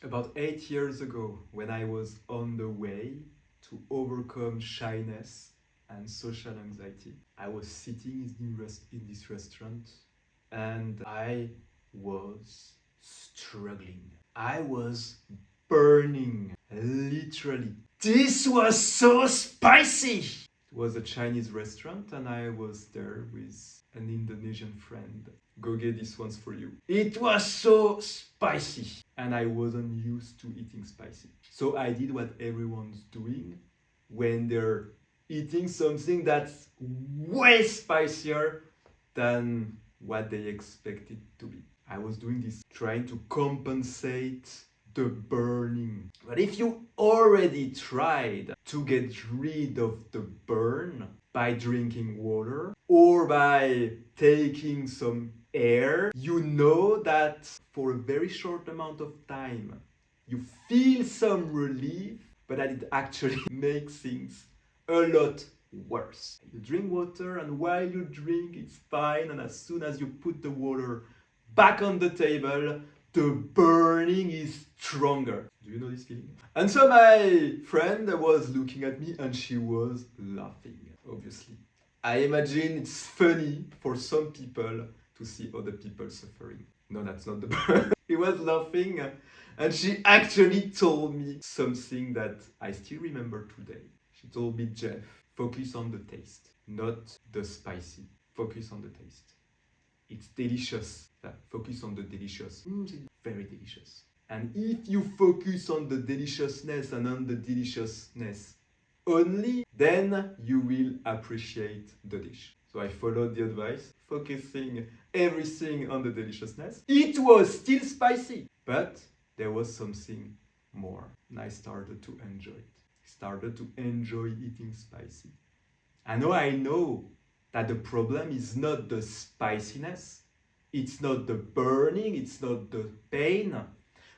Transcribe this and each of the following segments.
About 8 years ago, when I was on the way to overcome shyness and social anxiety, I was sitting in this restaurant and I was struggling. I was burning, literally. This was so spicy! It was a Chinese restaurant and I was there with an Indonesian friend. Goge, this one's for you. It was so spicy and I wasn't used to eating spicy. So I did what everyone's doing when they're eating something that's way spicier than what they expected to be. I was doing this trying to compensate the burning. But if you already tried to get rid of the burn by drinking water or by taking some air, you know that for a very short amount of time you feel some relief, but that it actually makes things a lot worse. You drink water, and while you drink, it's fine, and as soon as you put the water back on the table, the burning is stronger. Do you know this feeling? And so my friend was looking at me and she was laughing, obviously. I imagine it's funny for some people to see other people suffering. No, that's not the point. He was laughing and she actually told me something that I still remember today. She told me, Jeff, focus on the taste, not the spicy. Focus on the taste. It's delicious. Focus on the delicious. It's very delicious. And if you focus on the deliciousness and on the deliciousness only, then you will appreciate the dish. So I followed the advice, focusing everything on the deliciousness. It was still spicy, but there was something more. And I started to enjoy it. I started to enjoy eating spicy. I know that the problem is not the spiciness, it's not the burning, it's not the pain,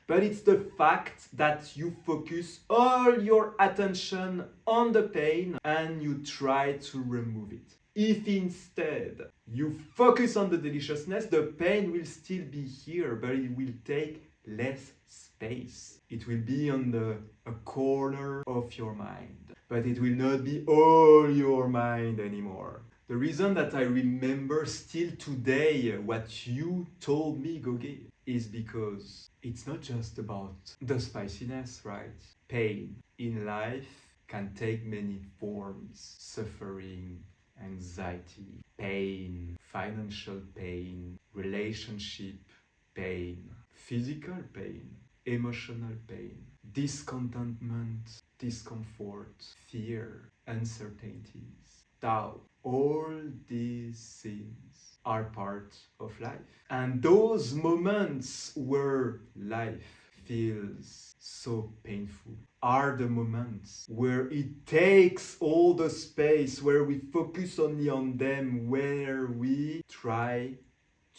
but it's the fact that you focus all your attention on the pain and you try to remove it. If instead you focus on the deliciousness, the pain will still be here, but it will take less space. It will be on a corner of your mind, but it will not be all your mind anymore. The reason that I remember still today what you told me, Goge, is because it's not just about the spiciness, right? Pain in life can take many forms. Suffering, anxiety, pain, financial pain, relationship pain, physical pain, emotional pain, discontentment, discomfort, fear, uncertainties, doubt. All these things are part of life. And those moments where life feels so painful are the moments where it takes all the space, where we focus only on them, where we try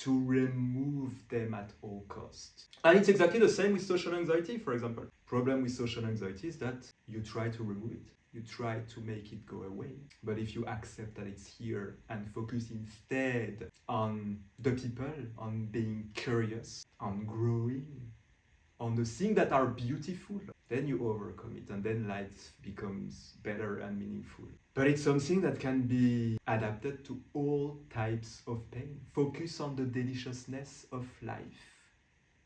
to remove them at all costs. And it's exactly the same with social anxiety, for example. Problem with social anxiety is that you try to remove it. You try to make it go away. But if you accept that it's here and focus instead on the people, on being curious, on growing, on the things that are beautiful, then you overcome it and then life becomes better and meaningful. But it's something that can be adapted to all types of pain. Focus on the deliciousness of life.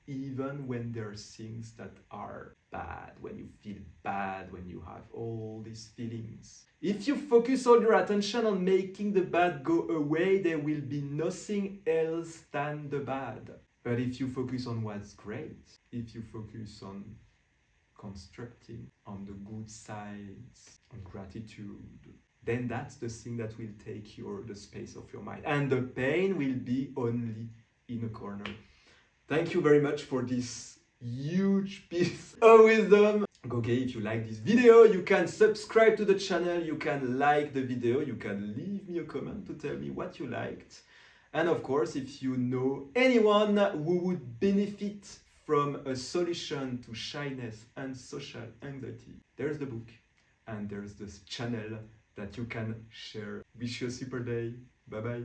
Even when there are things that are bad, when you feel bad, when you have all these feelings. If you focus all your attention on making the bad go away, there will be nothing else than the bad. But if you focus on what's great, if you focus on constructing, on the good sides, on gratitude, then that's the thing that will take the space of your mind. And the pain will be only in a corner. Thank you very much for this huge piece of wisdom. Okay, if you like this video, you can subscribe to the channel, you can like the video, you can leave me a comment to tell me what you liked. And of course, if you know anyone who would benefit from a solution to shyness and social anxiety, there's the book and there's this channel that you can share. Wish you a super day. Bye bye.